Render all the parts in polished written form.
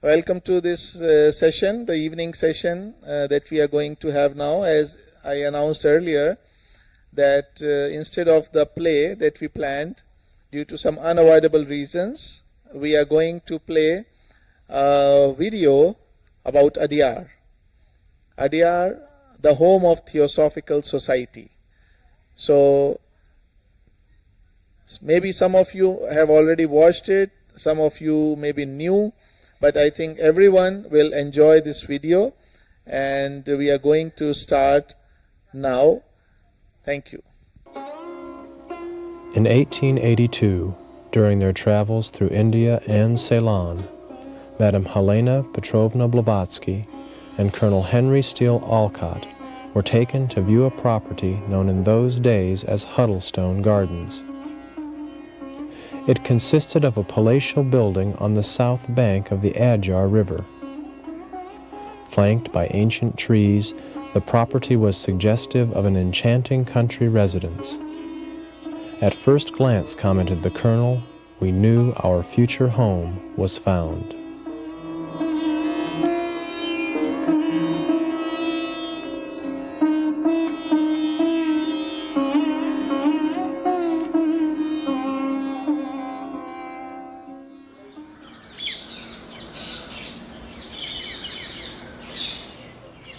Welcome to this session, the evening session that we are going to have now. As I announced earlier, that instead of the play that we planned, due to some unavoidable reasons, we are going to play a video about Adyar. Adyar, the home of Theosophical Society. So maybe some of you have already watched it, some of you may be new, but I think everyone will enjoy this video, and we are going to start now. Thank you. In 1882, during their travels through India and Ceylon, Madame Helena Petrovna Blavatsky and Colonel Henry Steele Olcott were taken to view a property known in those days as Huddlestone Gardens. It consisted of a palatial building on the south bank of the Adyar River. Flanked by ancient trees, the property was suggestive of an enchanting country residence. At first glance, commented the colonel, we knew our future home was found.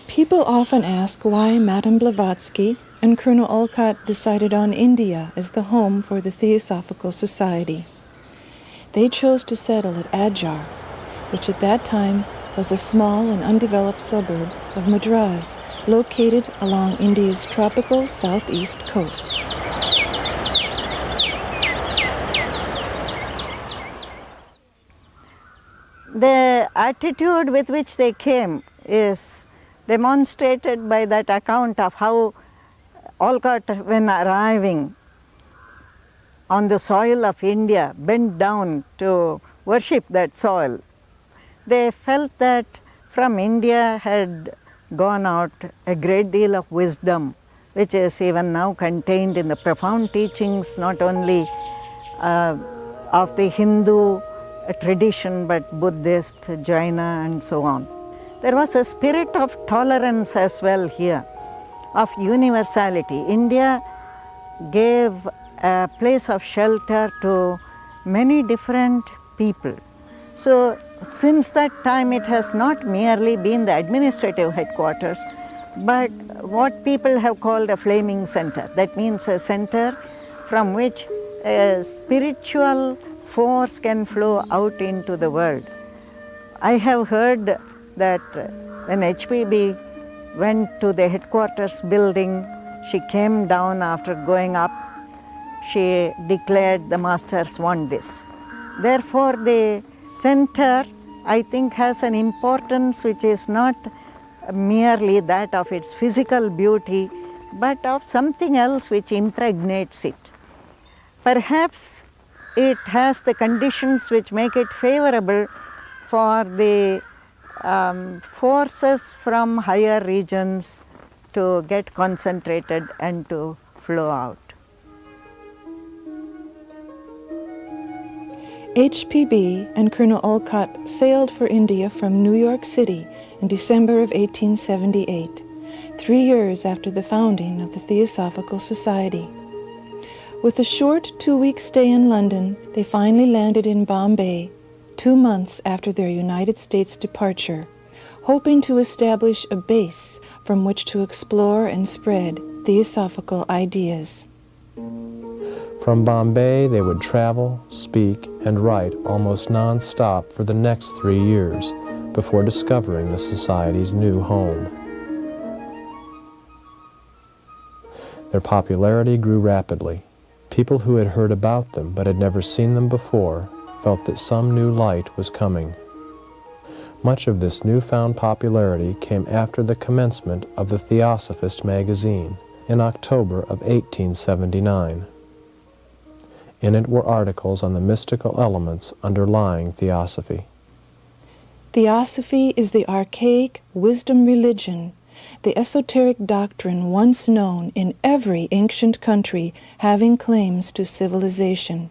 People often ask why Madame Blavatsky and Colonel Olcott decided on India as the home for the Theosophical Society. They chose to settle at Adyar, which at that time was a small and undeveloped suburb of Madras, located along India's tropical southeast coast. The attitude with which they came is demonstrated by that account of how Olcott, when arriving on the soil of India, bent down to worship that soil. They felt that from India had gone out a great deal of wisdom, which is even now contained in the profound teachings not only of the Hindu tradition but Buddhist, Jaina and so on. There was a spirit of tolerance as well here, of universality. India gave a place of shelter to many different people. So since that time it has not merely been the administrative headquarters, but what people have called a flaming center. That means a center from which a spiritual force can flow out into the world. I have heard that when HPB went to the headquarters building, she came down after going up, she declared the masters want this. Therefore the center, I think, has an importance which is not merely that of its physical beauty, but of something else which impregnates it. Perhaps it has the conditions which make it favorable for the forces from higher regions to get concentrated and to flow out. HPB and Colonel Olcott sailed for India from New York City in December of 1878, 3 years after the founding of the Theosophical Society. With a short 2-week stay in London, they finally landed in Bombay 2 months after their United States departure, hoping to establish a base from which to explore and spread theosophical ideas. From Bombay, they would travel, speak, and write almost non-stop for the next 3 years before discovering the Society's new home. Their popularity grew rapidly. People who had heard about them but had never seen them before felt that some new light was coming. Much of this newfound popularity came after the commencement of the Theosophist magazine in October of 1879. In it were articles on the mystical elements underlying Theosophy. Theosophy is the archaic wisdom religion, the esoteric doctrine once known in every ancient country having claims to civilization.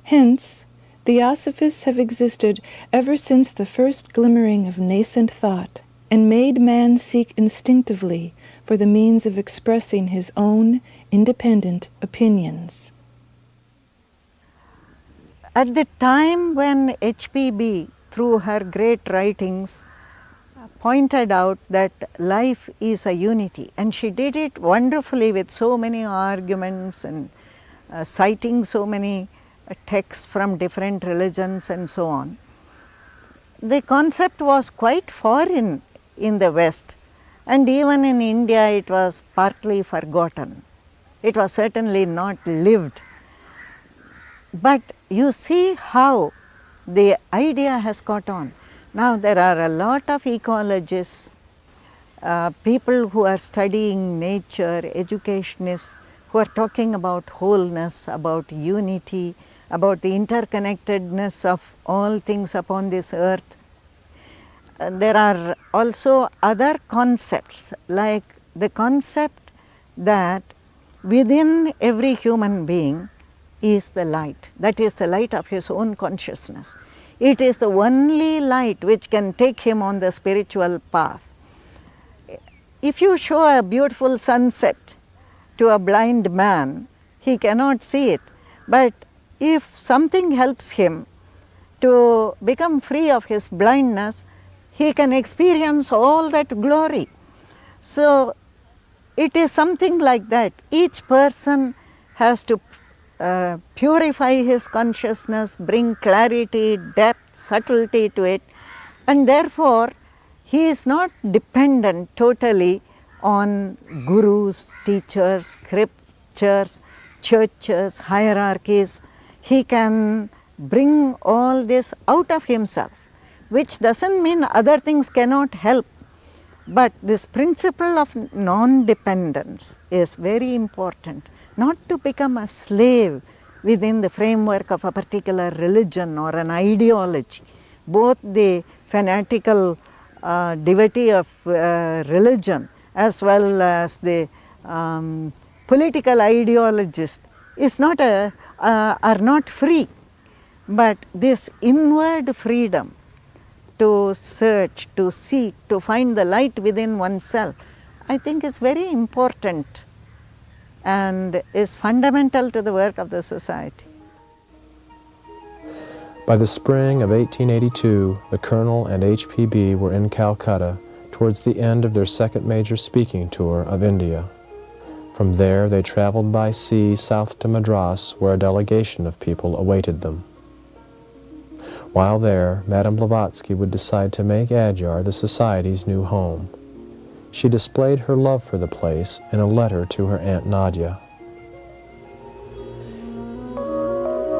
Hence, Theosophists have existed ever since the first glimmering of nascent thought, and made man seek instinctively for the means of expressing his own independent opinions. At the time when HPB, through her great writings, pointed out that life is a unity, and she did it wonderfully with so many arguments and citing so many texts from different religions and so on. The concept was quite foreign in the West, and even in India it was partly forgotten. It was certainly not lived. But you see how the idea has caught on. Now there are a lot of ecologists, people who are studying nature, educationists, who are talking about wholeness, about unity, about the interconnectedness of all things upon this earth. There are also other concepts, like the concept that within every human being is the light, that is the light of his own consciousness. It is the only light which can take him on the spiritual path. If you show a beautiful sunset to a blind man, he cannot see it, but if something helps him to become free of his blindness, he can experience all that glory. So it is something like that. Each person has to purify his consciousness, bring clarity, depth, subtlety to it, and therefore he is not dependent totally on gurus, teachers, scriptures, churches, hierarchies. He can bring all this out of himself, which doesn't mean other things cannot help. But this principle of non-dependence is very important, not to become a slave within the framework of a particular religion or an ideology. Both the fanatical devotee of religion as well as the political ideologist is not are not free. But this inward freedom to search, to seek, to find the light within oneself, I think is very important and is fundamental to the work of the society. By the spring of 1882, the Colonel and HPB were in Calcutta towards the end of their second major speaking tour of India. From there they traveled by sea south to Madras, where a delegation of people awaited them. While there, Madame Blavatsky would decide to make Adyar the Society's new home. She displayed her love for the place in a letter to her Aunt Nadia.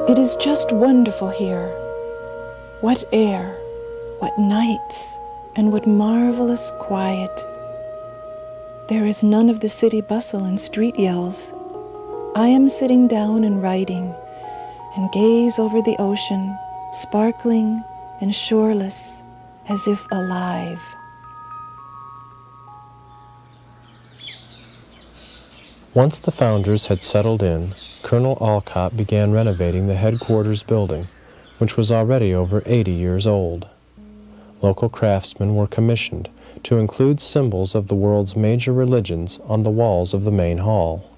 It is just wonderful here. What air, what nights, and what marvelous quiet. There is none of the city bustle and street yells. I am sitting down and writing, and gaze over the ocean, sparkling and shoreless, as if alive. Once the founders had settled in, Colonel Olcott began renovating the headquarters building, which was already over 80 years old. Local craftsmen were commissioned to include symbols of the world's major religions on the walls of the main hall.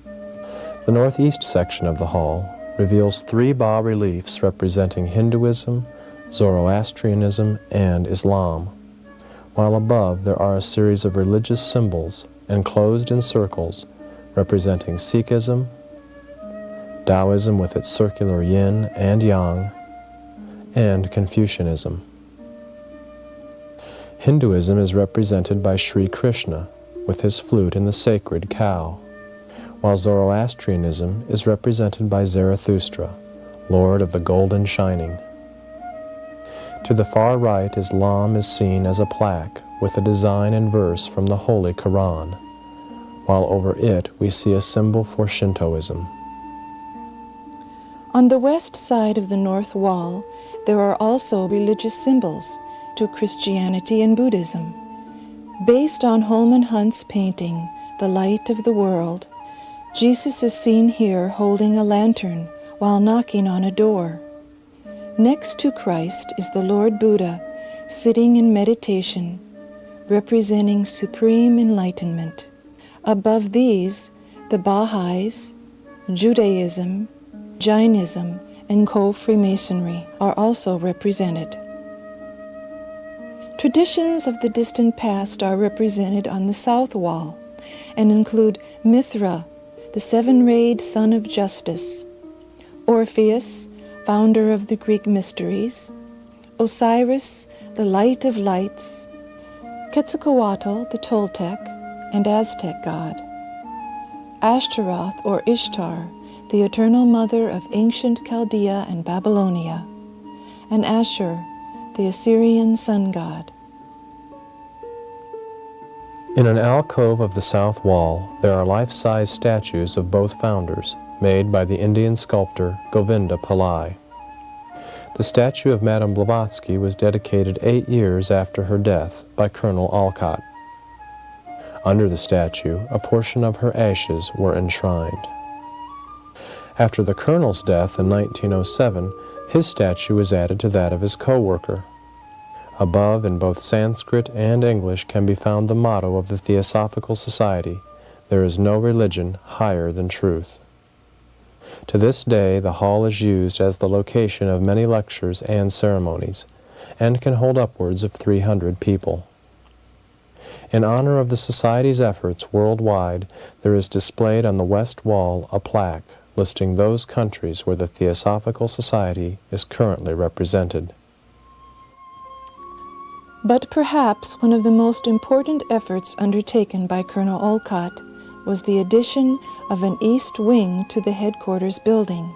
The northeast section of the hall reveals 3 bas-reliefs representing Hinduism, Zoroastrianism, and Islam, while above there are a series of religious symbols enclosed in circles representing Sikhism, Taoism with its circular yin and yang, and Confucianism. Hinduism is represented by Sri Krishna with his flute and the sacred cow, while Zoroastrianism is represented by Zarathustra, Lord of the Golden Shining. To the far right, Islam is seen as a plaque with a design and verse from the Holy Quran, while over it we see a symbol for Shintoism. On the west side of the north wall, there are also religious symbols to Christianity and Buddhism. Based on Holman Hunt's painting, The Light of the World, Jesus is seen here holding a lantern while knocking on a door. Next to Christ is the Lord Buddha, sitting in meditation, representing supreme enlightenment. Above these, the Baha'is, Judaism, Jainism, and Co-Freemasonry are also represented. Traditions of the distant past are represented on the south wall and include Mithra, the seven-rayed son of justice, Orpheus, founder of the Greek mysteries, Osiris, the light of lights, Quetzalcoatl, the Toltec and Aztec god, Ashtaroth or Ishtar, the eternal mother of ancient Chaldea and Babylonia, and Ashur, the Assyrian sun god. In an alcove of the south wall, there are life-size statues of both founders, made by the Indian sculptor Govinda Pillai. The statue of Madame Blavatsky was dedicated 8 years after her death by Colonel Olcott. Under the statue, a portion of her ashes were enshrined. After the Colonel's death in 1907, his statue was added to that of his co-worker. Above, in both Sanskrit and English, can be found the motto of the Theosophical Society, "There is no religion higher than truth." To this day, the hall is used as the location of many lectures and ceremonies, and can hold upwards of 300 people. In honor of the Society's efforts worldwide, there is displayed on the west wall a plaque listing those countries where the Theosophical Society is currently represented. But perhaps one of the most important efforts undertaken by Colonel Olcott was the addition of an east wing to the headquarters building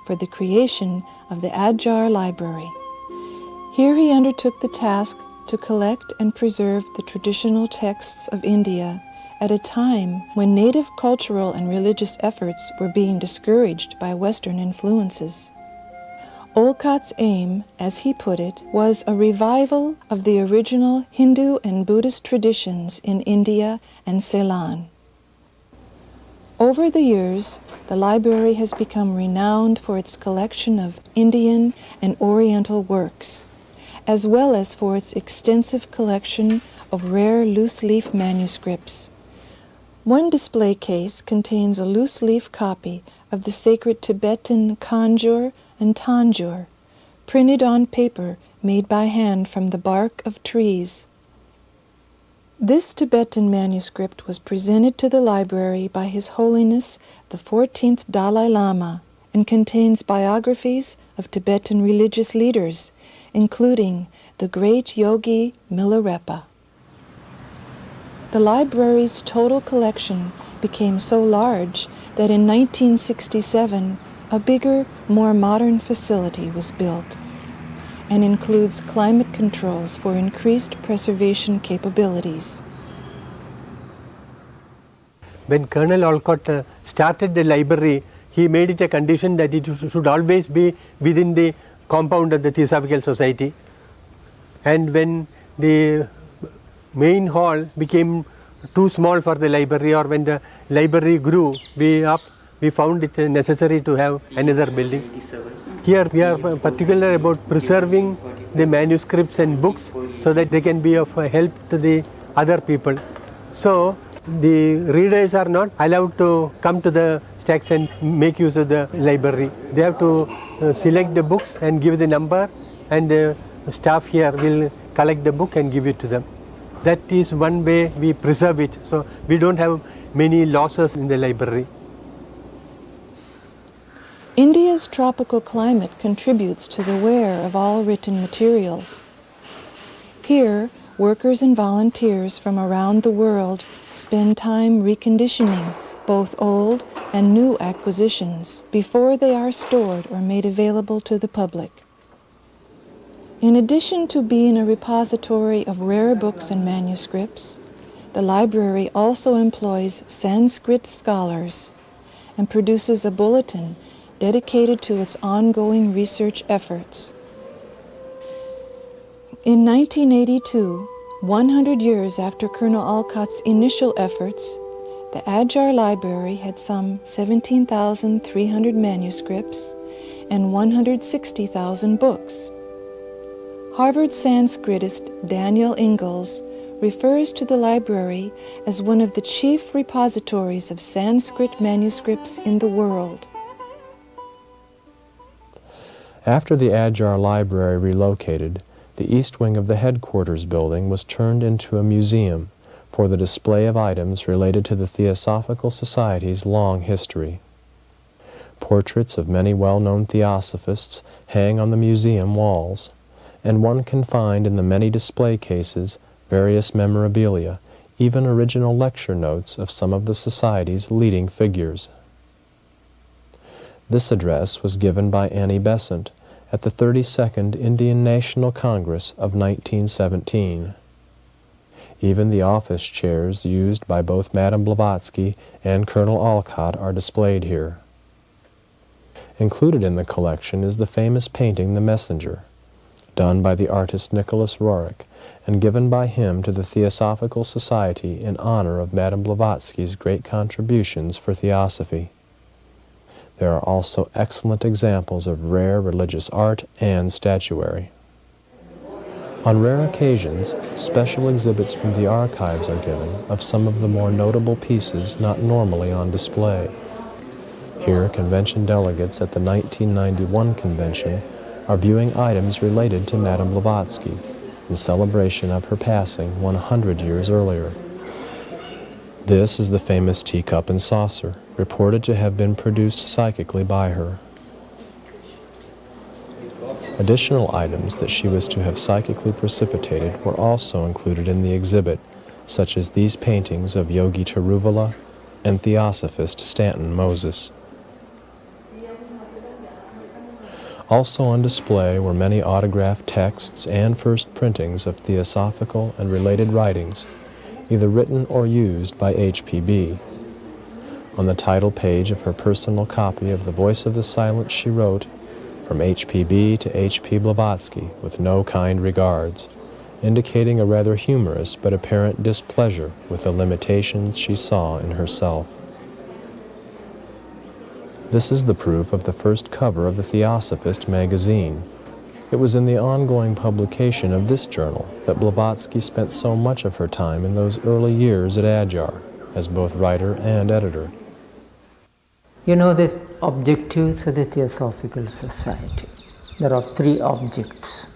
for the creation of the Adyar Library. Here he undertook the task to collect and preserve the traditional texts of India at a time when native cultural and religious efforts were being discouraged by Western influences. Olcott's aim, as he put it, was a revival of the original Hindu and Buddhist traditions in India and Ceylon. Over the years, the library has become renowned for its collection of Indian and Oriental works, as well as for its extensive collection of rare loose-leaf manuscripts. One display case contains a loose-leaf copy of the sacred Tibetan Kanjur and Tanjur, printed on paper made by hand from the bark of trees. This Tibetan manuscript was presented to the library by His Holiness the 14th Dalai Lama and contains biographies of Tibetan religious leaders, including the great yogi Milarepa. The library's total collection became so large that in 1967 a bigger, more modern facility was built and includes climate controls for increased preservation capabilities. When Colonel Olcott started the library, he made it a condition that it should always be within the compound of the Theosophical Society. And when the main hall became too small for the library, or when the library grew way up, we found it necessary to have another building. Here we are particular about preserving the manuscripts and books so that they can be of help to the other people. So the readers are not allowed to come to the stacks and make use of the library. They have to select the books and give the number, and the staff here will collect the book and give it to them. That is one way we preserve it, so we don't have many losses in the library. India's tropical climate contributes to the wear of all written materials. Here, workers and volunteers from around the world spend time reconditioning both old and new acquisitions before they are stored or made available to the public. In addition to being a repository of rare books and manuscripts, the library also employs Sanskrit scholars and produces a bulletin dedicated to its ongoing research efforts. In 1982, 100 years after Colonel Olcott's initial efforts, the Adyar Library had some 17,300 manuscripts and 160,000 books. Harvard Sanskritist Daniel Ingalls refers to the library as one of the chief repositories of Sanskrit manuscripts in the world. After the Adyar Library relocated, the east wing of the headquarters building was turned into a museum for the display of items related to the Theosophical Society's long history. Portraits of many well-known Theosophists hang on the museum walls, and one can find in the many display cases various memorabilia, even original lecture notes of some of the Society's leading figures. This address was given by Annie Besant at the 32nd Indian National Congress of 1917. Even the office chairs used by both Madame Blavatsky and Colonel Olcott are displayed here. Included in the collection is the famous painting The Messenger, done by the artist Nicholas Roerich, and given by him to the Theosophical Society in honor of Madame Blavatsky's great contributions for theosophy. There are also excellent examples of rare religious art and statuary. On rare occasions, special exhibits from the archives are given of some of the more notable pieces not normally on display. Here, convention delegates at the 1991 convention are viewing items related to Madame Blavatsky in celebration of her passing 100 years earlier. This is the famous teacup and saucer, reported to have been produced psychically by her. Additional items that she was to have psychically precipitated were also included in the exhibit, such as these paintings of Yogi Tiruvala and Theosophist Stanton Moses. Also on display were many autographed texts and first printings of Theosophical and related writings, either written or used by H.P.B. On the title page of her personal copy of The Voice of the Silent she wrote, "From H.P.B. to H.P. Blavatsky, with no kind regards," indicating a rather humorous but apparent displeasure with the limitations she saw in herself. This is the proof of the first cover of the Theosophist magazine. It was in the ongoing publication of this journal that Blavatsky spent so much of her time in those early years at Adyar, as both writer and editor. You know the objectives of the Theosophical Society. There are three objects.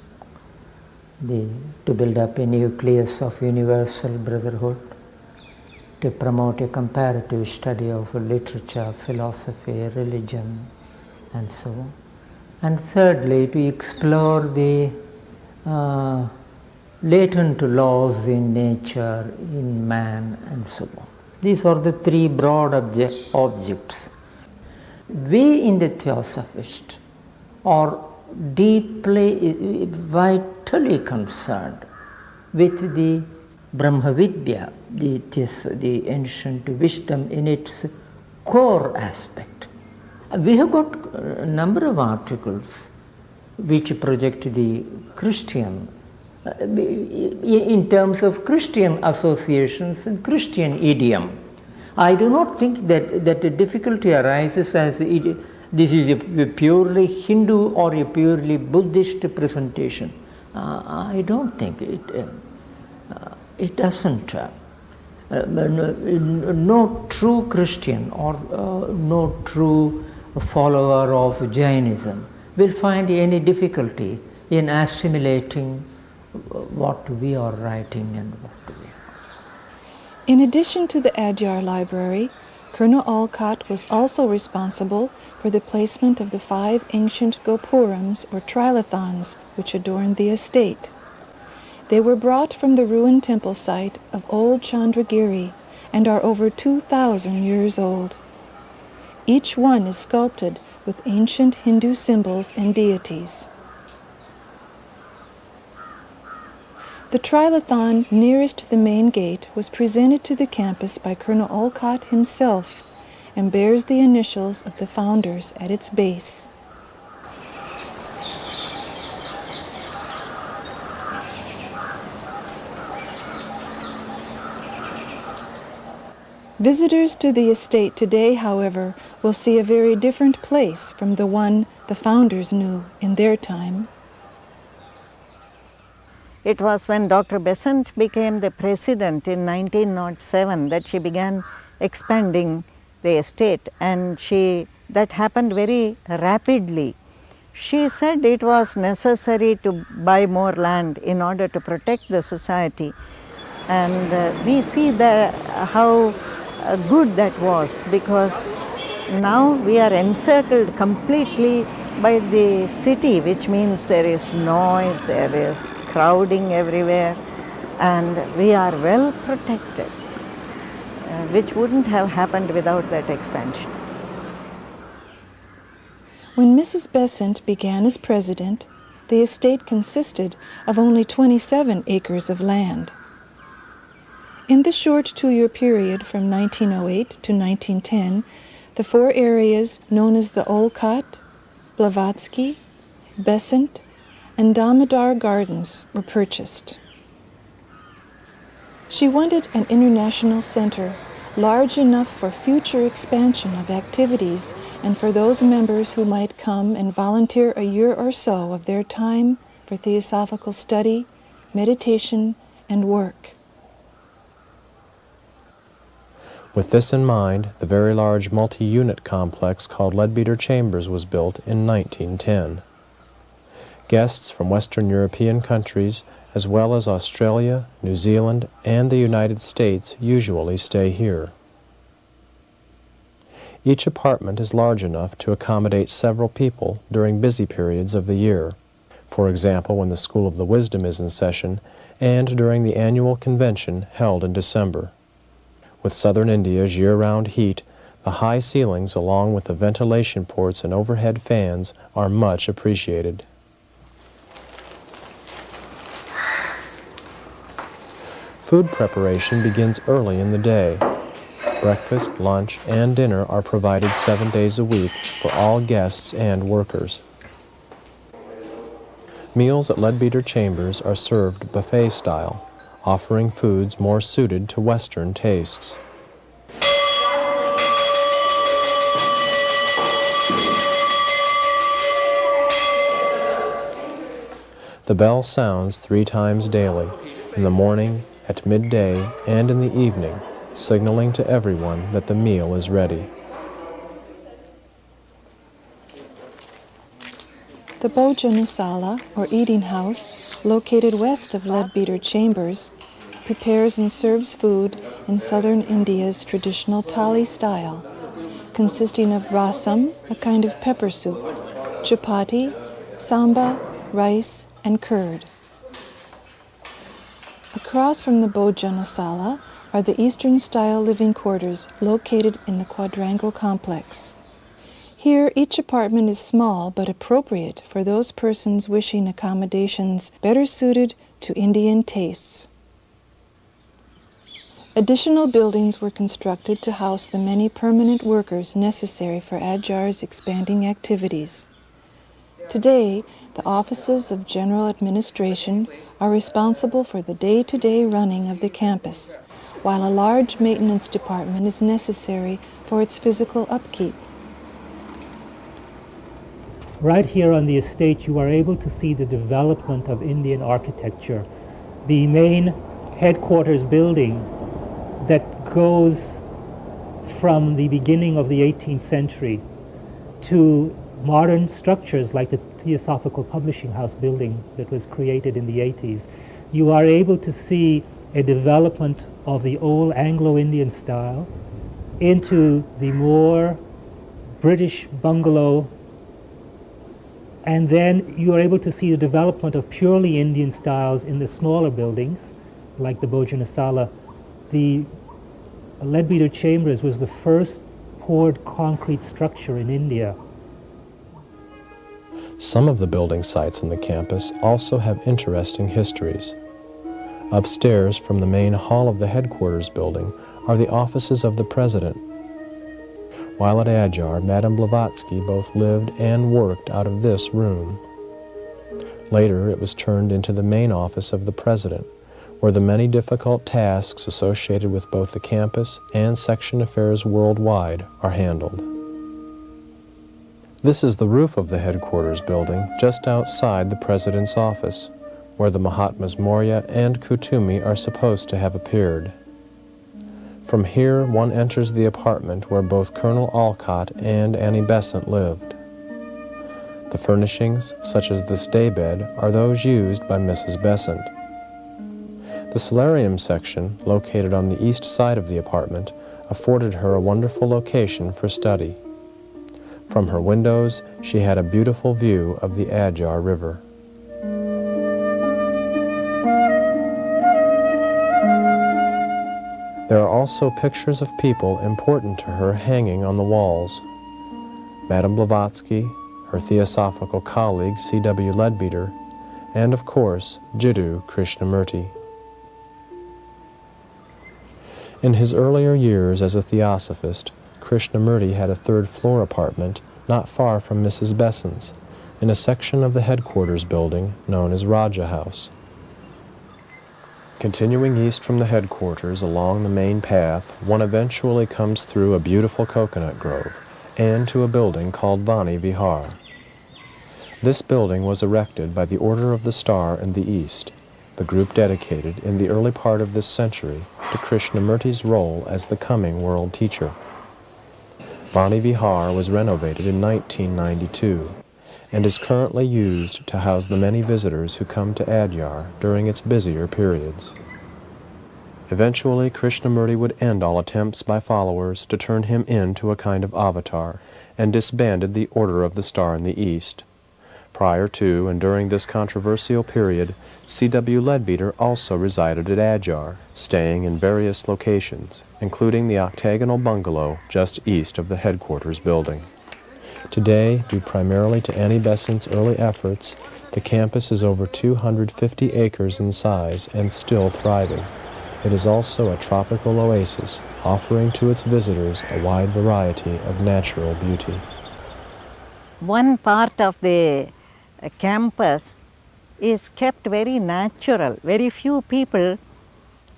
To build up a nucleus of universal brotherhood, to promote a comparative study of literature, philosophy, religion, and so on. And thirdly, to explore the latent laws in nature, in man, and so on. These are the three broad objects. We in the Theosophist are deeply, vitally concerned with the Brahmavidya, the ancient wisdom in its core aspect. We have got a number of articles which project the Christian, in terms of Christian associations and Christian idiom. I do not think that the difficulty arises as this is a purely Hindu or a purely Buddhist presentation. I don't think it doesn't. No true Christian or no true follower of Jainism will find any difficulty in assimilating what we are writing and what we are. In addition to the Adyar Library, Colonel Olcott was also responsible for the placement of the 5 ancient gopurams or trilithons which adorned the estate. They were brought from the ruined temple site of Old Chandragiri and are over 2,000 years old. Each one is sculpted with ancient Hindu symbols and deities. The trilithon nearest the main gate was presented to the campus by Colonel Olcott himself and bears the initials of the founders at its base. Visitors to the estate today, however, will see a very different place from the one the founders knew in their time. It was when Dr. Besant became the president in 1907 that she began expanding the estate, and that happened very rapidly. She said it was necessary to buy more land in order to protect the society, and we see how good that was, because now we are encircled completely by the city, which means there is noise, there is crowding everywhere, and we are well protected, which wouldn't have happened without that expansion. When Mrs. Besant began as president, the estate consisted of only 27 acres of land. In the short 2-year period from 1908 to 1910, the 4 areas known as the Olcott, Blavatsky, Besant, and Damodar Gardens were purchased. She wanted an international center large enough for future expansion of activities and for those members who might come and volunteer a year or so of their time for theosophical study, meditation, and work. With this in mind, the very large multi-unit complex called Leadbeater Chambers was built in 1910. Guests from Western European countries, as well as Australia, New Zealand, and the United States, usually stay here. Each apartment is large enough to accommodate several people during busy periods of the year, for example when the School of the Wisdom is in session and during the annual convention held in December. With southern India's year-round heat, the high ceilings along with the ventilation ports and overhead fans are much appreciated. Food preparation begins early in the day. Breakfast, lunch, and dinner are provided 7 days a week for all guests and workers. Meals at Leadbeater Chambers are served buffet style, offering foods more suited to Western tastes. The bell sounds 3 times daily, in the morning, at midday, and in the evening, signaling to everyone that the meal is ready. The Bhojanasala, or eating house, located west of Leadbeater Chambers, prepares and serves food in southern India's traditional thali style, consisting of rasam, a kind of pepper soup, chapati, samba, rice, and curd. Across from the Bhojanasala are the Eastern-style living quarters located in the quadrangle complex. Here, each apartment is small but appropriate for those persons wishing accommodations better suited to Indian tastes. Additional buildings were constructed to house the many permanent workers necessary for Adyar's expanding activities. Today, the offices of general administration are responsible for the day-to-day running of the campus, while a large maintenance department is necessary for its physical upkeep. Right here on the estate, you are able to see the development of Indian architecture. The main headquarters building that goes from the beginning of the 18th century to modern structures like the Theosophical Publishing House building that was created in the 80s. You are able to see a development of the old Anglo-Indian style into the more British bungalow, and then you are able to see the development of purely Indian styles in the smaller buildings like the Bhojanasala. The Leadbeater Chambers was the first poured concrete structure in India. Some of the building sites on the campus also have interesting histories. Upstairs from the main hall of the headquarters building are the offices of the president. While at Adyar, Madame Blavatsky both lived and worked out of this room. Later it was turned into the main office of the president, where the many difficult tasks associated with both the campus and section affairs worldwide are handled. This is the roof of the headquarters building just outside the President's office, where the Mahatmas Maurya and Kutumi are supposed to have appeared. From here, one enters the apartment where both Colonel Olcott and Annie Besant lived. The furnishings, such as this daybed, are those used by Mrs. Besant. The solarium section, located on the east side of the apartment, afforded her a wonderful location for study. From her windows, she had a beautiful view of the Adyar River. There are also pictures of people important to her hanging on the walls. Madame Blavatsky, her Theosophical colleague C.W. Leadbeater, and of course Jiddu Krishnamurti. In his earlier years as a Theosophist, Krishnamurti had a third-floor apartment not far from Mrs. Besant's, in a section of the headquarters building known as Raja House. Continuing east from the headquarters along the main path, one eventually comes through a beautiful coconut grove and to a building called Vani Vihar. This building was erected by the Order of the Star in the East, the group dedicated in the early part of this century to Krishnamurti's role as the coming world teacher. Vani Vihar was renovated in 1992 and is currently used to house the many visitors who come to Adyar during its busier periods. Eventually, Krishnamurti would end all attempts by followers to turn him into a kind of avatar and disbanded the Order of the Star in the East. Prior to and during this controversial period, C.W. Leadbeater also resided at Adyar, staying in various locations, including the octagonal bungalow just east of the headquarters building. Today, due primarily to Annie Besant's early efforts, the campus is over 250 acres in size and still thriving. It is also a tropical oasis, offering to its visitors a wide variety of natural beauty. One part of the campus is kept very natural. Very few people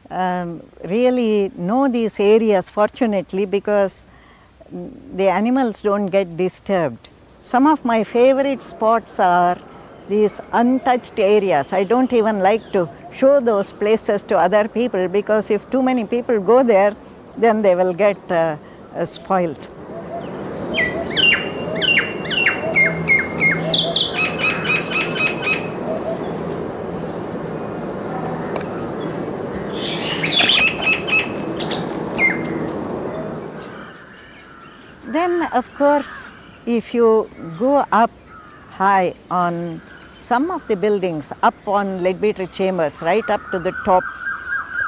really know these areas, fortunately, because the animals don't get disturbed. Some of my favorite spots are these untouched areas. I don't even like to show those places to other people, because if too many people go there, then they will get spoiled. Then, of course, if you go up high on some of the buildings, up on Leadbeater Chambers, right up to the top,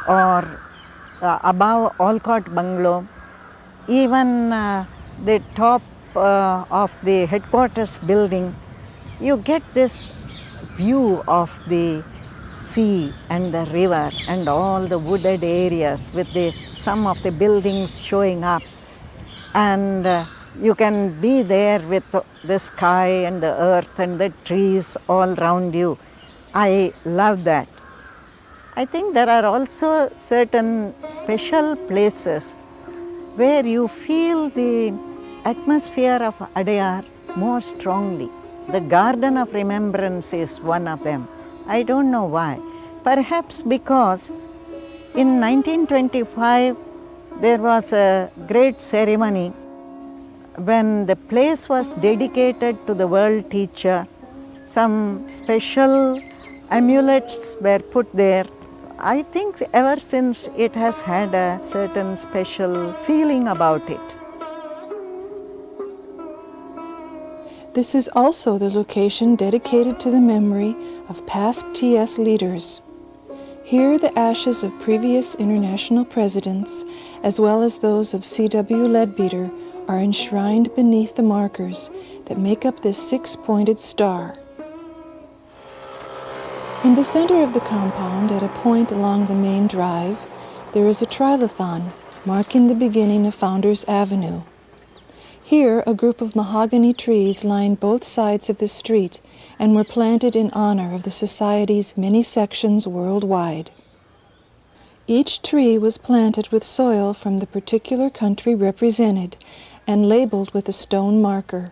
or above Olcott Bungalow, even the top of the headquarters building, you get this view of the sea and the river and all the wooded areas with some of the buildings showing up. And you can be there with the sky and the earth and the trees all around you. I love that. I think there are also certain special places where you feel the atmosphere of Adyar more strongly. The Garden of Remembrance is one of them. I don't know why. Perhaps because in 1925 there was a great ceremony when the place was dedicated to the world teacher. Some special amulets were put there. I think ever since it has had a certain special feeling about it. This is also the location dedicated to the memory of past TS leaders. Here the ashes of previous international presidents, as well as those of C.W. Leadbeater, are enshrined beneath the markers that make up this six-pointed star. In the center of the compound, at a point along the main drive, there is a trilithon marking the beginning of Founders Avenue. Here, a group of mahogany trees line both sides of the street and were planted in honor of the Society's many sections worldwide. Each tree was planted with soil from the particular country represented and labeled with a stone marker.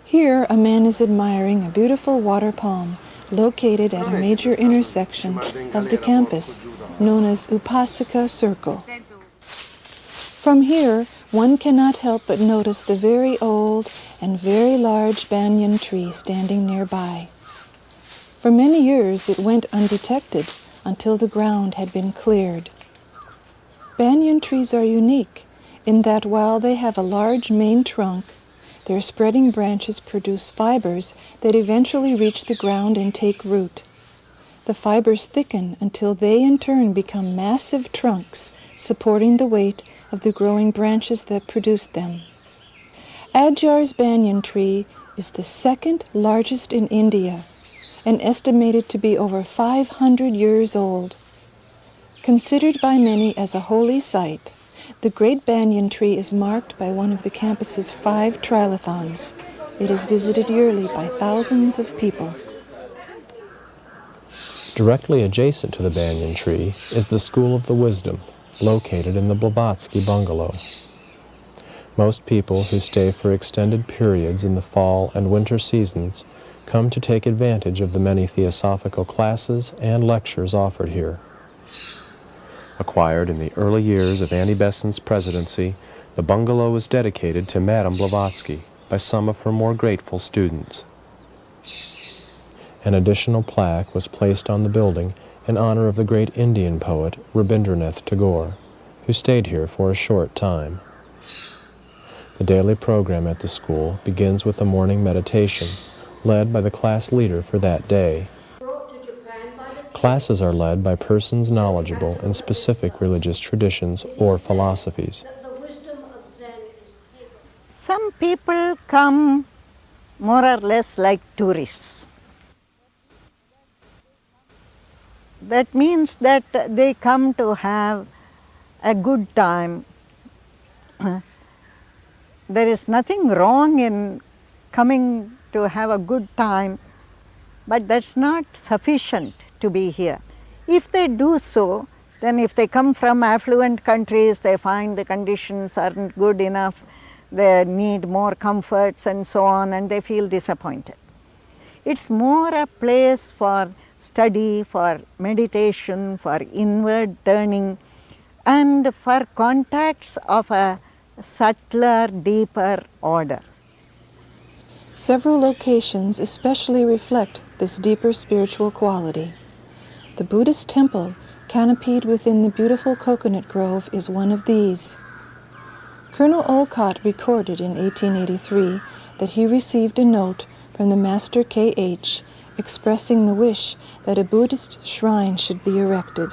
Here, a man is admiring a beautiful water palm located at a major intersection of the campus, known as Upasika Circle. From here, one cannot help but notice the very old and very large banyan tree standing nearby. For many years it went undetected until the ground had been cleared. Banyan trees are unique in that while they have a large main trunk, their spreading branches produce fibers that eventually reach the ground and take root. The fibers thicken until they in turn become massive trunks supporting the weight of the growing branches that produce them. Adyar's banyan tree is the second largest in India and estimated to be over 500 years old. Considered by many as a holy site, the great banyan tree is marked by one of the campus's 5 trilathons. It is visited yearly by thousands of people. Directly adjacent to the banyan tree is the School of the Wisdom, located in the Blavatsky bungalow. Most people who stay for extended periods in the fall and winter seasons come to take advantage of the many theosophical classes and lectures offered here. Acquired in the early years of Annie Besant's presidency, the bungalow was dedicated to Madame Blavatsky by some of her more grateful students. An additional plaque was placed on the building in honor of the great Indian poet Rabindranath Tagore, who stayed here for a short time. The daily program at the school begins with a morning meditation, led by the class leader for that day. Classes are led by persons knowledgeable in specific religious traditions or philosophies. Some people come more or less like tourists. That means that they come to have a good time. There is nothing wrong in coming to have a good time, but that's not sufficient to be here. If they do so, then if they come from affluent countries, they find the conditions aren't good enough, they need more comforts and so on, and they feel disappointed. It's more a place for study, for meditation, for inward turning, and for contacts of a subtler, deeper order. Several locations especially reflect this deeper spiritual quality. The Buddhist temple, canopied within the beautiful coconut grove, is one of these. Colonel Olcott recorded in 1883 that he received a note from the Master K.H. expressing the wish that a Buddhist shrine should be erected.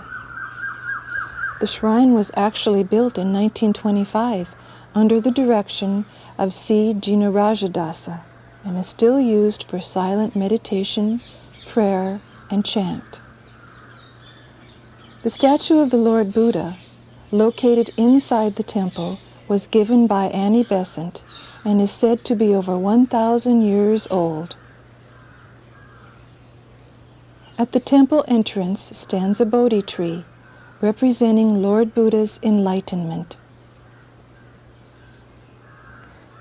The shrine was actually built in 1925 under the direction of C. Jinarajadasa and is still used for silent meditation, prayer, and chant. The statue of the Lord Buddha, located inside the temple, was given by Annie Besant and is said to be over 1,000 years old. At the temple entrance stands a Bodhi tree, representing Lord Buddha's enlightenment.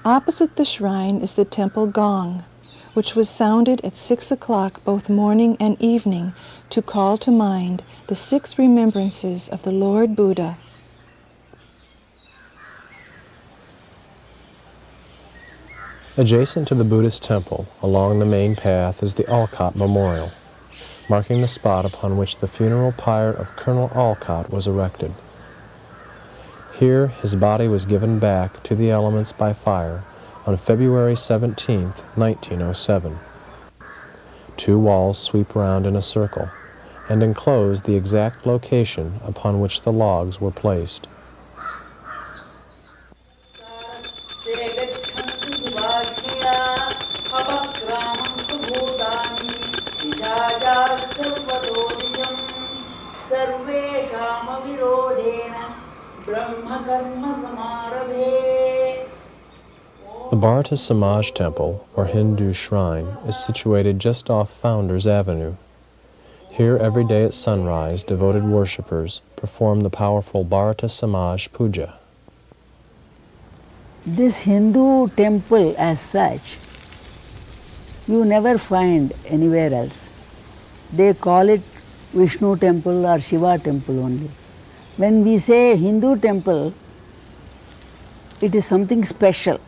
Opposite the shrine is the temple gong, which was sounded at 6 o'clock both morning and evening to call to mind the 6 remembrances of the Lord Buddha. Adjacent to the Buddhist temple, along the main path, is the Olcott Memorial, marking the spot upon which the funeral pyre of Colonel Olcott was erected. Here, his body was given back to the elements by fire on February 17, 1907. 2 walls sweep round in a circle and enclose the exact location upon which the logs were placed. The Bharata Samaj Temple, or Hindu shrine, is situated just off Founders Avenue. Here every day at sunrise, devoted worshippers perform the powerful Bharata Samaj Puja. This Hindu temple as such, you never find anywhere else. They call it Vishnu temple or Shiva temple only. When we say Hindu temple, it is something special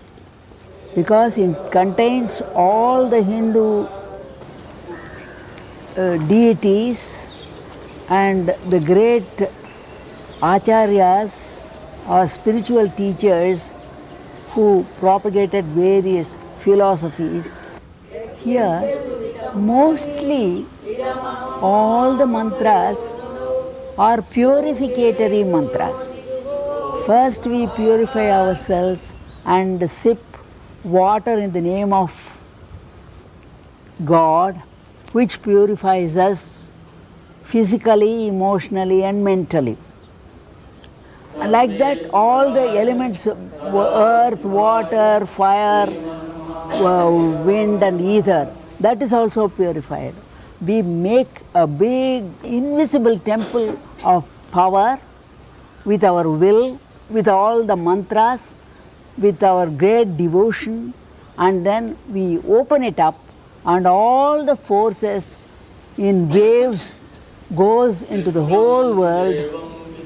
because it contains all the Hindu deities and the great acharyas or spiritual teachers who propagated various philosophies. Here, mostly all the mantras are purificatory mantras. First we purify ourselves and sip water in the name of God, which purifies us physically, emotionally and mentally. Like that, all the elements, earth, water, fire, wind and ether, that is also purified. We make a big invisible temple of power with our will, with all the mantras, with our great devotion, and then we open it up and all the forces in waves goes into the whole world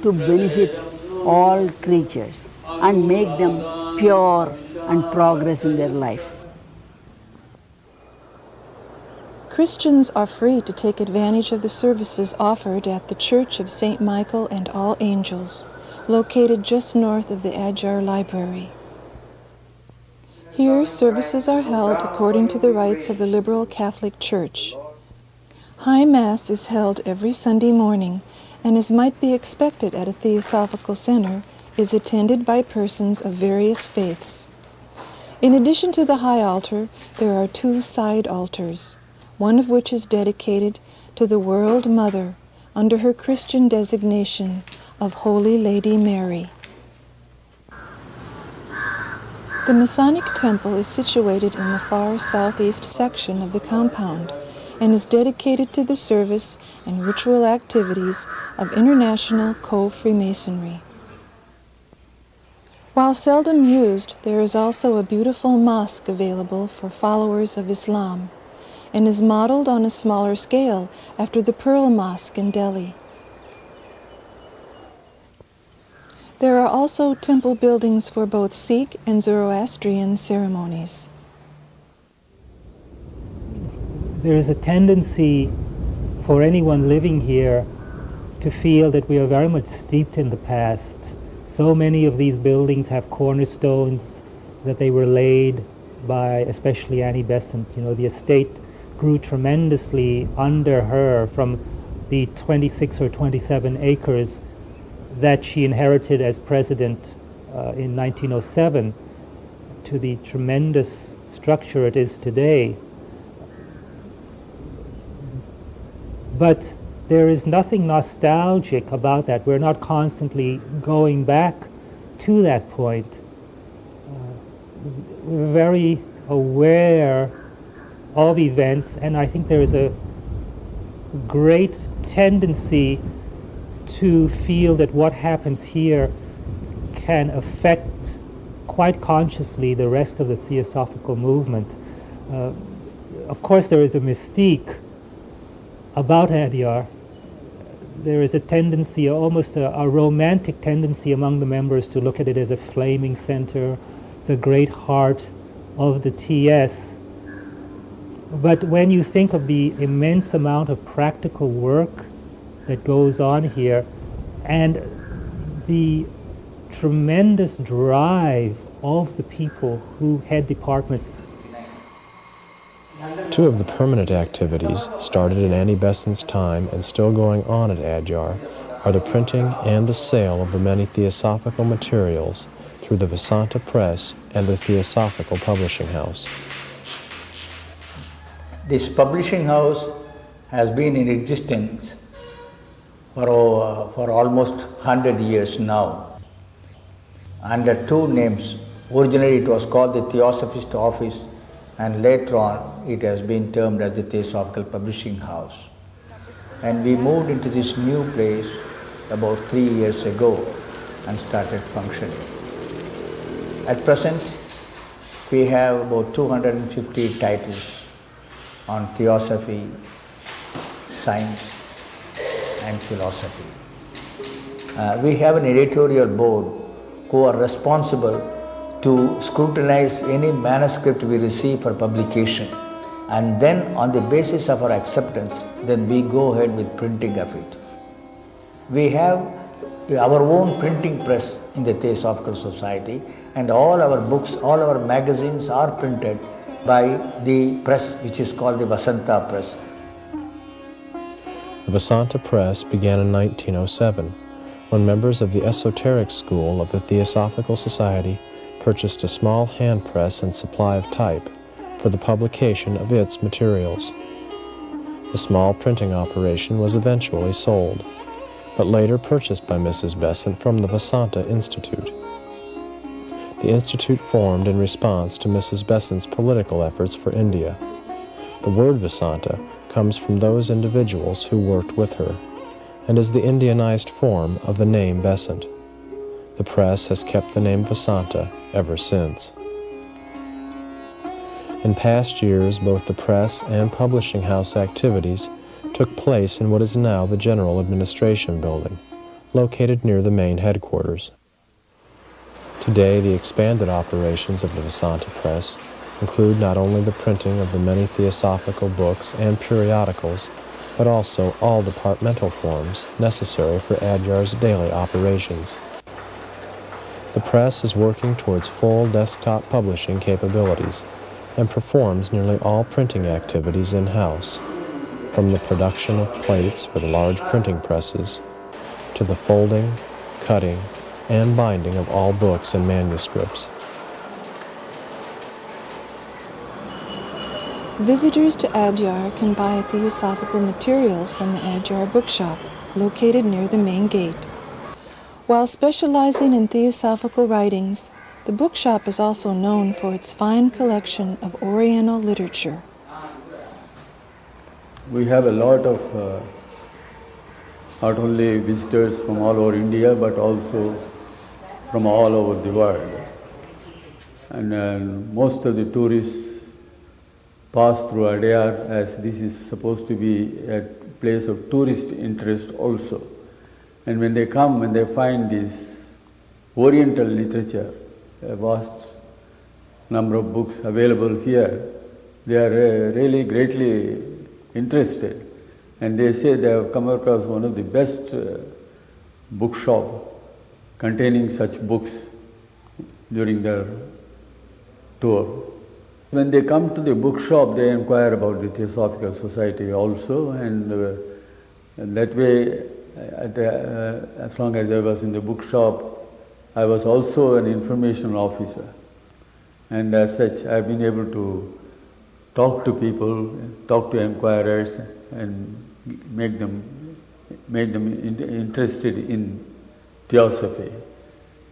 to benefit all creatures and make them pure and progress in their life. Christians are free to take advantage of the services offered at the Church of St. Michael and All Angels, located just north of the Adyar Library. Here, services are held according to the rites of the liberal Catholic Church. High Mass is held every Sunday morning, and as might be expected at a Theosophical center, is attended by persons of various faiths. In addition to the high altar, there are 2 side altars, one of which is dedicated to the World Mother under her Christian designation of Holy Lady Mary. The Masonic Temple is situated in the far southeast section of the compound and is dedicated to the service and ritual activities of International Co-Freemasonry. While seldom used, there is also a beautiful mosque available for followers of Islam and is modeled on a smaller scale after the Pearl Mosque in Delhi. There are also temple buildings for both Sikh and Zoroastrian ceremonies. There is a tendency for anyone living here to feel that we are very much steeped in the past. So many of these buildings have cornerstones that they were laid by especially Annie Besant. You know, the estate grew tremendously under her from the 26 or 27 acres that she inherited as president in 1907 to the tremendous structure it is today. But there is nothing nostalgic about that. We're not constantly going back to that point. We're very aware of events, and I think there is a great tendency to feel that what happens here can affect quite consciously the rest of the Theosophical movement. Of course, there is a mystique about Adyar. There is a tendency, almost a romantic tendency among the members to look at it as a flaming center, the great heart of the TS. But when you think of the immense amount of practical work that goes on here and the tremendous drive of the people who head departments. 2 of the permanent activities, started in Annie Besant's time and still going on at Adyar, are the printing and the sale of the many Theosophical materials through the Vasanta Press and the Theosophical Publishing House. This publishing house has been in existence for almost 100 years now, under 2 names. Originally it was called the Theosophist Office, and later on it has been termed as the Theosophical Publishing House. And we moved into this new place about 3 years ago and started functioning. At present, we have about 250 titles on theosophy, science and philosophy. We have an editorial board who are responsible to scrutinize any manuscript we receive for publication, and then on the basis of our acceptance, then we go ahead with printing of it. We have our own printing press in the Theosophical Society, and all our books, all our magazines are printed by the press which is called the Vasanta Press. The Vasanta Press began in 1907, when members of the esoteric school of the Theosophical Society purchased a small hand press and supply of type for the publication of its materials. The small printing operation was eventually sold, but later purchased by Mrs. Besant from the Vasanta Institute. The Institute formed in response to Mrs. Besant's political efforts for India. The word Vasanta comes from those individuals who worked with her, and is the Indianized form of the name Besant. The press has kept the name Vasanta ever since. In past years, both the press and publishing house activities took place in what is now the General Administration Building, located near the main headquarters. Today, the expanded operations of the Vasanta Press include not only the printing of the many theosophical books and periodicals, but also all departmental forms necessary for Adyar's daily operations. The press is working towards full desktop publishing capabilities and performs nearly all printing activities in-house, from the production of plates for the large printing presses to the folding, cutting, and binding of all books and manuscripts. Visitors to Adyar can buy theosophical materials from the Adyar bookshop, located near the main gate. While specializing in theosophical writings, the bookshop is also known for its fine collection of Oriental literature. We have a lot of not only visitors from all over India, but also from all over the world. And most of the tourists pass through Adyar, as this is supposed to be a place of tourist interest also. And when they come, when they find this Oriental literature, a vast number of books available here, they are really greatly interested. And they say they have come across one of the best bookshop containing such books during their tour. When they come to the bookshop, they inquire about the Theosophical Society also, and that way, as long as I was in the bookshop, I was also an information officer. And as such, I've been able to talk to people, talk to inquirers, and make them interested in theosophy.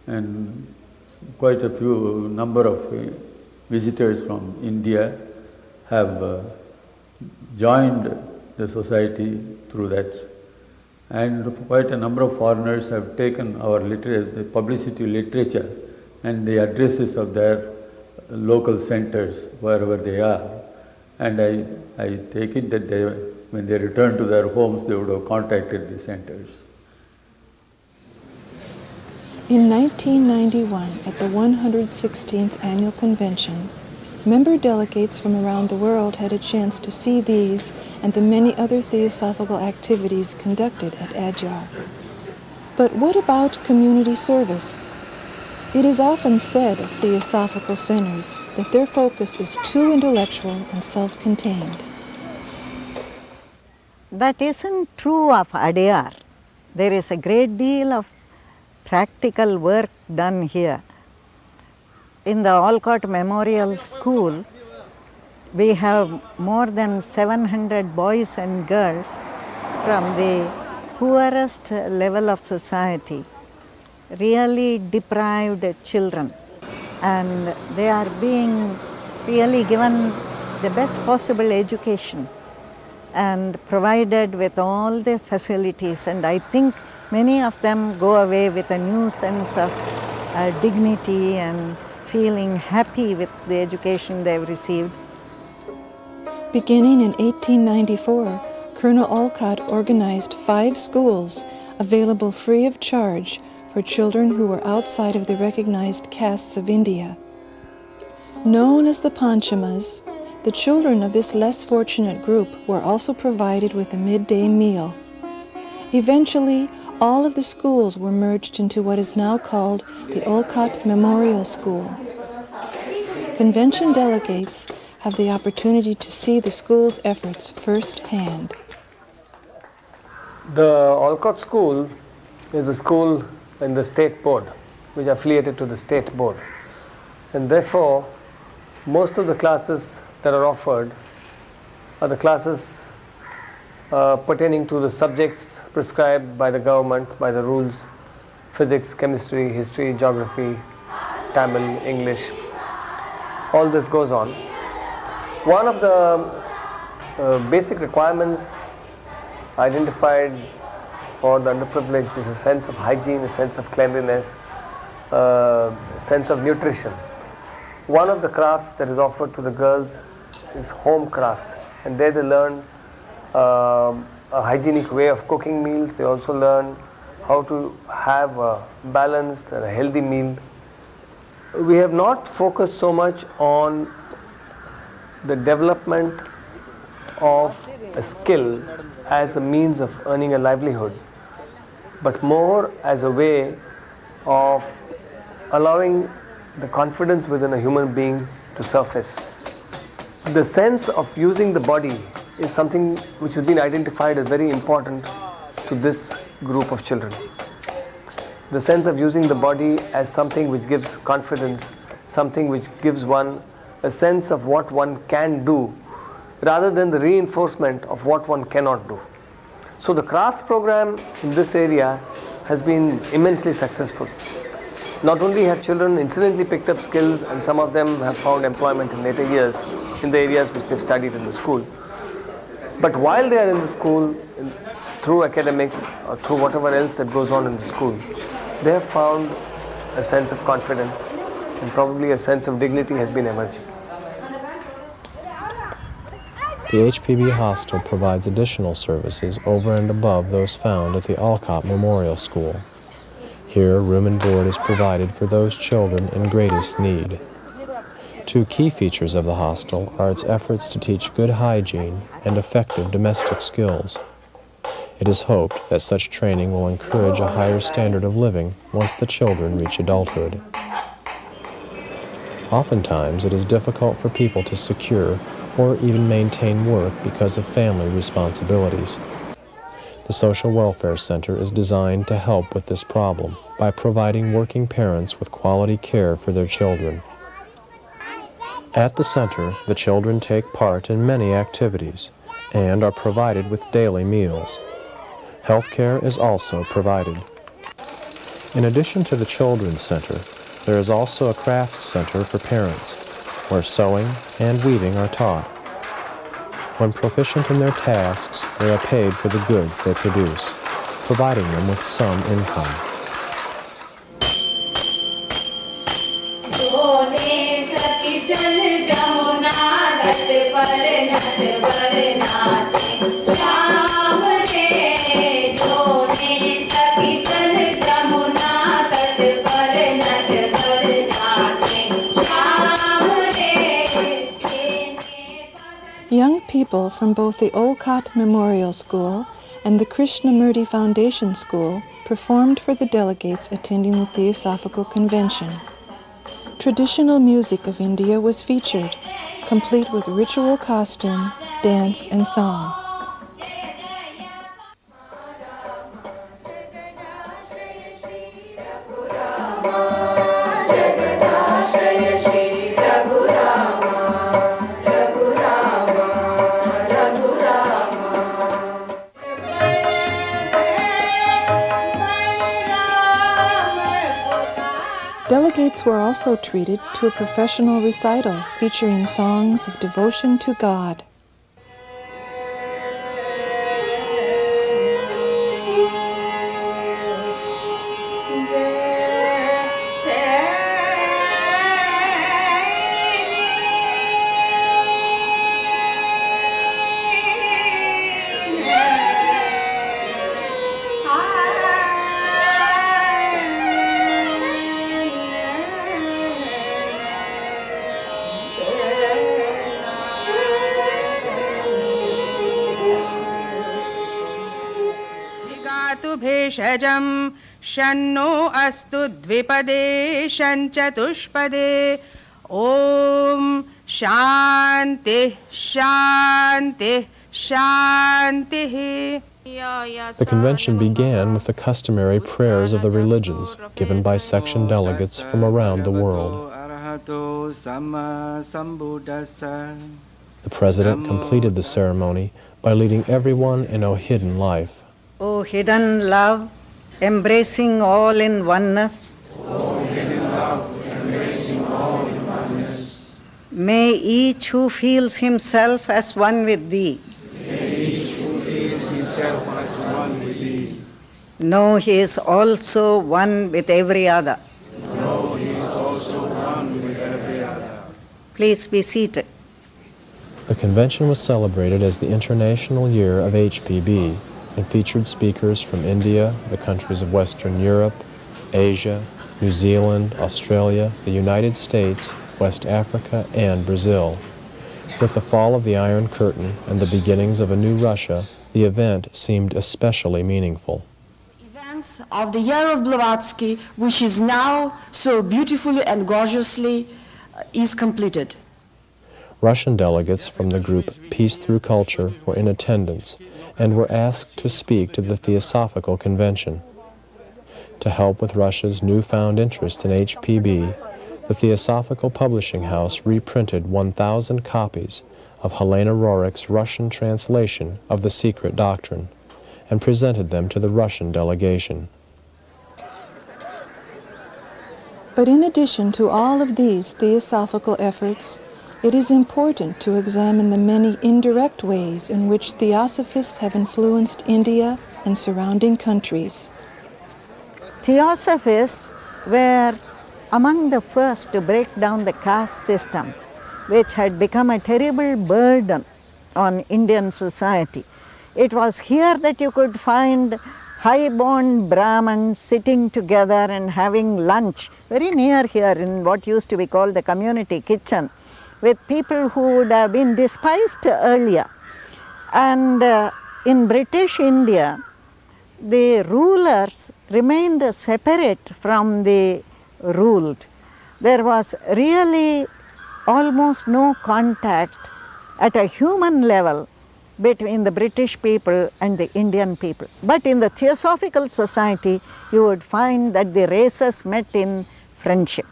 And quite a few number of visitors from India have joined the society through that. And quite a number of foreigners have taken our the publicity literature and the addresses of their local centers, wherever they are. And I take it that when they return to their homes, they would have contacted the centers. In 1991, at the 116th Annual Convention, member delegates from around the world had a chance to see these and the many other theosophical activities conducted at Adyar. But what about community service? It is often said of theosophical centers that their focus is too intellectual and self-contained. That isn't true of Adyar. There is a great deal of practical work done here. In the Alcott Memorial School, we have more than 700 boys and girls from the poorest level of society, really deprived children, and they are being really given the best possible education. and provided with all the facilities, and I think many of them go away with a new sense of dignity and feeling happy with the education they've received. Beginning in 1894, Colonel Olcott organized 5 schools available free of charge for children who were outside of the recognized castes of India. Known as the Panchamas, the children of this less fortunate group were also provided with a midday meal. Eventually, all of the schools were merged into what is now called the Olcott Memorial School. Convention delegates have the opportunity to see the school's efforts firsthand. The Olcott School is a school in the state board, which is affiliated to the state board. And therefore, most of the classes that are offered are the classes pertaining to the subjects prescribed by the government, by the rules: physics, chemistry, history, geography, Tamil, English. All this goes on. One of the basic requirements identified for the underprivileged is a sense of hygiene, a sense of cleanliness, a sense of nutrition. One of the crafts that is offered to the girls is home crafts, and there they learn a hygienic way of cooking meals. They also learn how to have a balanced and a healthy meal. We have not focused so much on the development of a skill as a means of earning a livelihood, but more as a way of allowing the confidence within a human being to surface. The sense of using the body is something which has been identified as very important to this group of children. The sense of using the body as something which gives confidence, something which gives one a sense of what one can do, rather than the reinforcement of what one cannot do. So the craft program in this area has been immensely successful. Not only have children incidentally picked up skills, and some of them have found employment in later years in the areas which they've studied in the school, but while they are in the school, through academics or through whatever else that goes on in the school, they have found a sense of confidence, and probably a sense of dignity has been emerging. The HPB hostel provides additional services over and above those found at the Olcott Memorial School. Here, room and board is provided for those children in greatest need. 2 key features of the hostel are its efforts to teach good hygiene and effective domestic skills. It is hoped that such training will encourage a higher standard of living once the children reach adulthood. Oftentimes, it is difficult for people to secure or even maintain work because of family responsibilities. The Social Welfare Center is designed to help with this problem by providing working parents with quality care for their children. At the center, the children take part in many activities and are provided with daily meals. Health care is also provided. In addition to the Children's Center, there is also a crafts center for parents, where sewing and weaving are taught. When proficient in their tasks, they are paid for the goods they produce, providing them with some income. Young people from both the Olcott Memorial School and the Krishnamurti Foundation School performed for the delegates attending the Theosophical Convention. Traditional music of India was featured, complete with ritual costume, dance, and song. Delegates were also treated to a professional recital featuring songs of devotion to God. ददातु भेषजं शन्नो अस्तु द्विपदे शञ्चतुष्पदे ॐ शान्ति शान्ति शान्तिः. The convention began with the customary prayers of the religions given by section delegates from around the world. The President completed the ceremony by leading everyone in a hidden life. O hidden love, embracing all in oneness, may each who feels himself as one with thee know he is also one with every other. Please be seated. The convention was celebrated as the International Year of HPB and featured speakers from India, the countries of Western Europe, Asia, New Zealand, Australia, the United States, West Africa, and Brazil. With the fall of the Iron Curtain and the beginnings of a new Russia, the event seemed especially meaningful. Events of the Year of Blavatsky, which is now so beautifully and gorgeously is completed. Russian delegates from the group Peace Through Culture were in attendance and were asked to speak to the Theosophical Convention. To help with Russia's newfound interest in HPB, the Theosophical Publishing House reprinted 1,000 copies of Helena Rorick's Russian translation of The Secret Doctrine and presented them to the Russian delegation. But in addition to all of these theosophical efforts, it is important to examine the many indirect ways in which Theosophists have influenced India and surrounding countries. Theosophists were among the first to break down the caste system, which had become a terrible burden on Indian society. It was here that you could find high-born Brahmins sitting together and having lunch very near here in what used to be called the community kitchen, with people who would have been despised earlier. And in British India, the rulers remained separate from the ruled. There was really almost no contact at a human level between the British people and the Indian people. But in the Theosophical Society, you would find that the races met in friendship.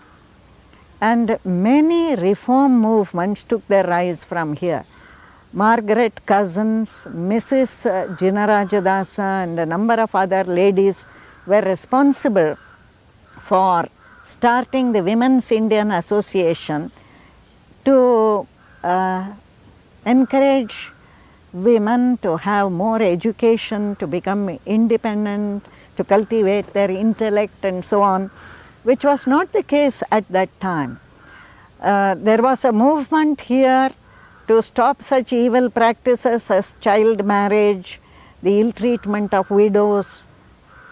And many reform movements took their rise from here. Margaret Cousins, Mrs. Jinarajadasa and a number of other ladies were responsible for starting the Women's Indian Association to encourage women to have more education, to become independent, to cultivate their intellect and so on, which was not the case at that time. There was a movement here to stop such evil practices as child marriage, the ill treatment of widows,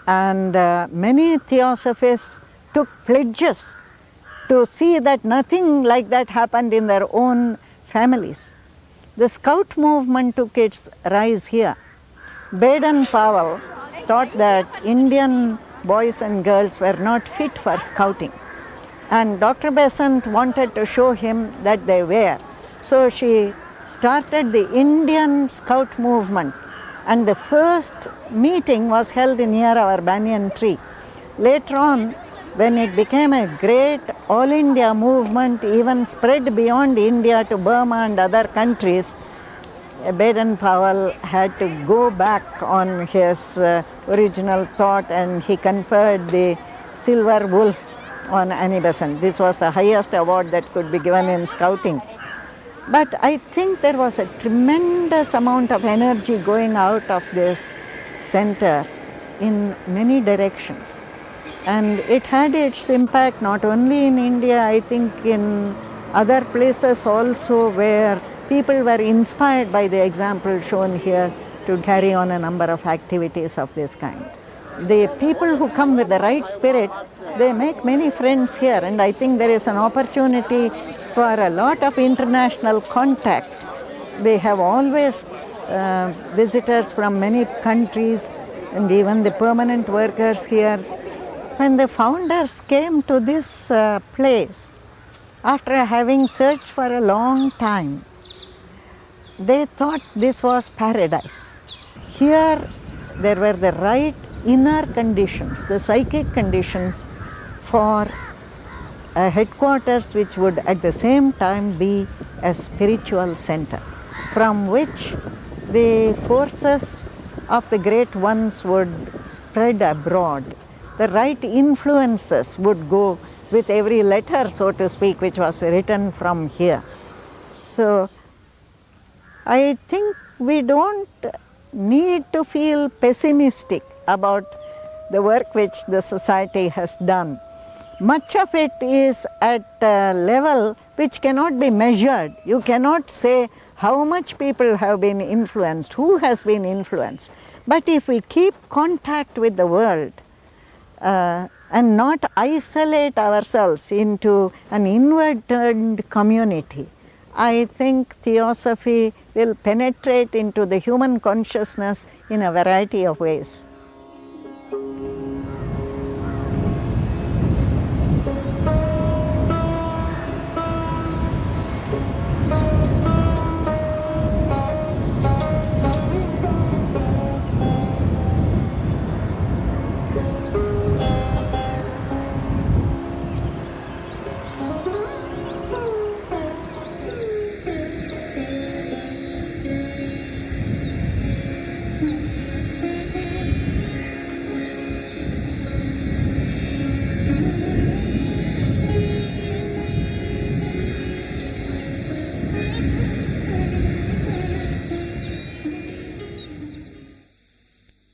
and many Theosophists took pledges to see that nothing like that happened in their own families. The Scout movement took its rise here. Baden-Powell thought that Indian boys and girls were not fit for scouting, and Dr. Besant wanted to show him that they were. So she started the Indian Scout movement, and the first meeting was held near our banyan tree. Later on, when it became a great all India movement, even spread beyond India to Burma and other countries, Baden-Powell had to go back on his original thought, and he conferred the Silver Wolf on Annie Besant. This was the highest award that could be given in scouting. But I think there was a tremendous amount of energy going out of this center in many directions. And it had its impact not only in India, I think in other places also, where people were inspired by the example shown here to carry on a number of activities of this kind. The people who come with the right spirit, they make many friends here, and I think there is an opportunity for a lot of international contact. We have always visitors from many countries, and even the permanent workers here. When the founders came to this place, after having searched for a long time, they thought this was paradise. Here there were the right inner conditions, the psychic conditions for a headquarters which would at the same time be a spiritual center, from which the forces of the great ones would spread abroad. The right influences would go with every letter, so to speak, which was written from here. So I think we don't need to feel pessimistic about the work which the society has done. Much of it is at a level which cannot be measured. You cannot say how much people have been influenced, who has been influenced. But if we keep contact with the world and not isolate ourselves into an inward-turned community, I think Theosophy will penetrate into the human consciousness in a variety of ways.